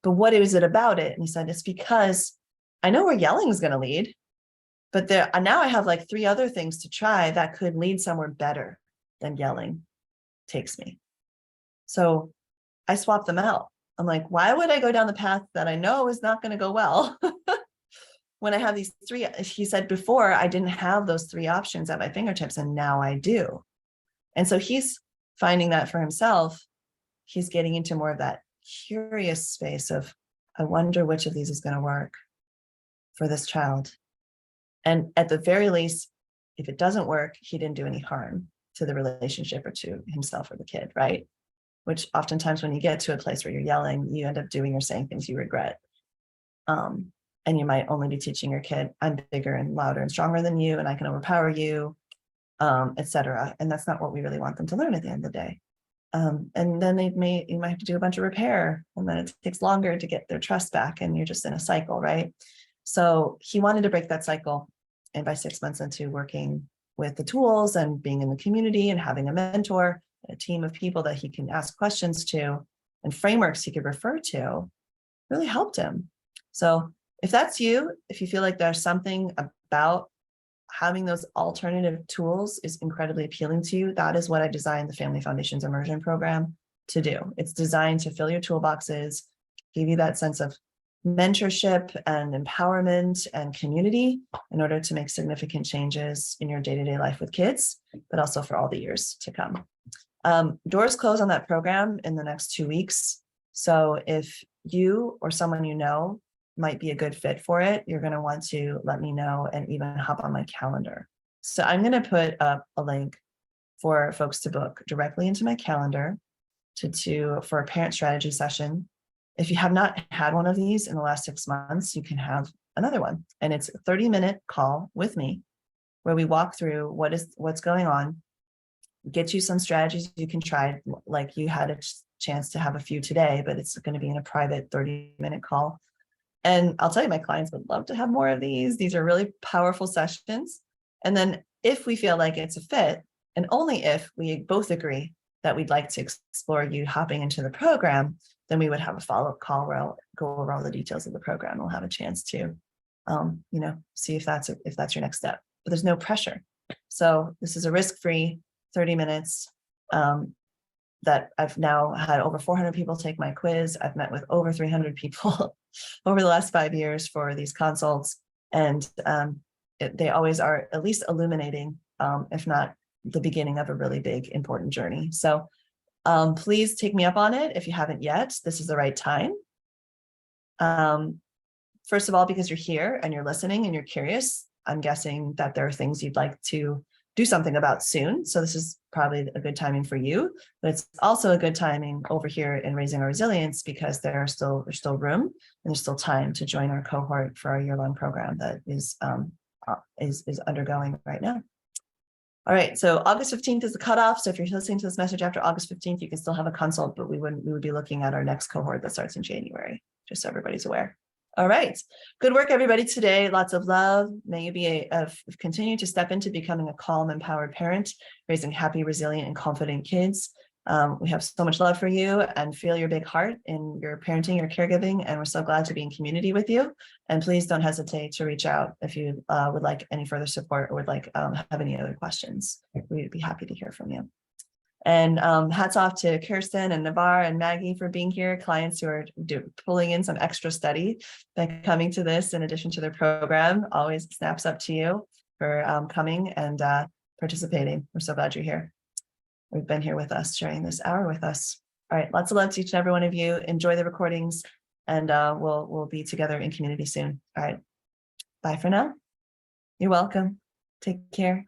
But what is it about it? And he said, it's because I know where yelling is going to lead, but now I have like 3 other things to try that could lead somewhere better than yelling takes me. So I swapped them out. I'm like, why would I go down the path that I know is not going to go well when I have these 3? He said, before I didn't have those 3 options at my fingertips, and now I do. And so he's finding that for himself. He's getting into more of that curious space of, I wonder which of these is going to work for this child. And at the very least, if it doesn't work, he didn't do any harm to the relationship or to himself or the kid, right? Which oftentimes when you get to a place where you're yelling, you end up doing or saying things you regret. And you might only be teaching your kid, I'm bigger and louder and stronger than you, and I can overpower you, etc. And that's not what we really want them to learn at the end of the day. And then you might have to do a bunch of repair, and then it takes longer to get their trust back, and you're just in a cycle, right? So he wanted to break that cycle. And by 6 months into working with the tools and being in the community and having a mentor, a team of people that he can ask questions to and frameworks he could refer to, really helped him. So if that's you, if you feel like there's something about having those alternative tools is incredibly appealing to you, that is what I designed the Family Foundations Immersion Program to do. It's designed to fill your toolboxes, give you that sense of mentorship and empowerment and community in order to make significant changes in your day-to-day life with kids, but also for all the years to come. Doors close on that program in the next 2 weeks. So if you or someone you know might be a good fit for it, you're going to want to let me know and even hop on my calendar. So I'm going to put up a link for folks to book directly into my calendar for a parent strategy session. If you have not had one of these in the last 6 months, you can have another one. And it's a 30-minute call with me where we walk through what's going on, get you some strategies you can try, like you had a chance to have a few today, but it's going to be in a private 30-minute call. And I'll tell you, my clients would love to have more of these. These are really powerful sessions. And then if we feel like it's a fit, and only if we both agree that we'd like to explore you hopping into the program, then we would have a follow-up call where I'll go over all the details of the program. We'll have a chance to, see if that's your next step. But there's no pressure. So this is a risk-free 30 minutes that I've now had over 400 people take my quiz. I've met with over 300 people over the last 5 years for these consults. And they always are at least illuminating, if not the beginning of a really big, important journey. So please take me up on it if you haven't yet. This is the right time. First of all, because you're here and you're listening and you're curious, I'm guessing that there are things you'd like to do something about soon. So this is probably a good timing for you, but it's also a good timing over here in Raising Our Resilience because there's still room and there's still time to join our cohort for our year-long program that is undergoing right now. All right, so August 15th is the cutoff. So if you're listening to this message after August 15th, you can still have a consult, but we would be looking at our next cohort that starts in January, just so everybody's aware. All right, good work, everybody, today. Lots of love. May you continue to step into becoming a calm, empowered parent, raising happy, resilient, and confident kids. We have so much love for you and feel your big heart in your parenting, your caregiving, and we're so glad to be in community with you. And please don't hesitate to reach out if you would like any further support or would like have any other questions. We'd be happy to hear from you. And hats off to Kirsten and Navarre and Maggie for being here, clients who are pulling in some extra study by coming to this in addition to their program. Always snaps up to you for coming and participating. We're so glad you're here. We've been here with us, sharing this hour with us. All right, lots of love to each and every one of you. Enjoy the recordings, and we'll be together in community soon. All right, bye for now. You're welcome. Take care.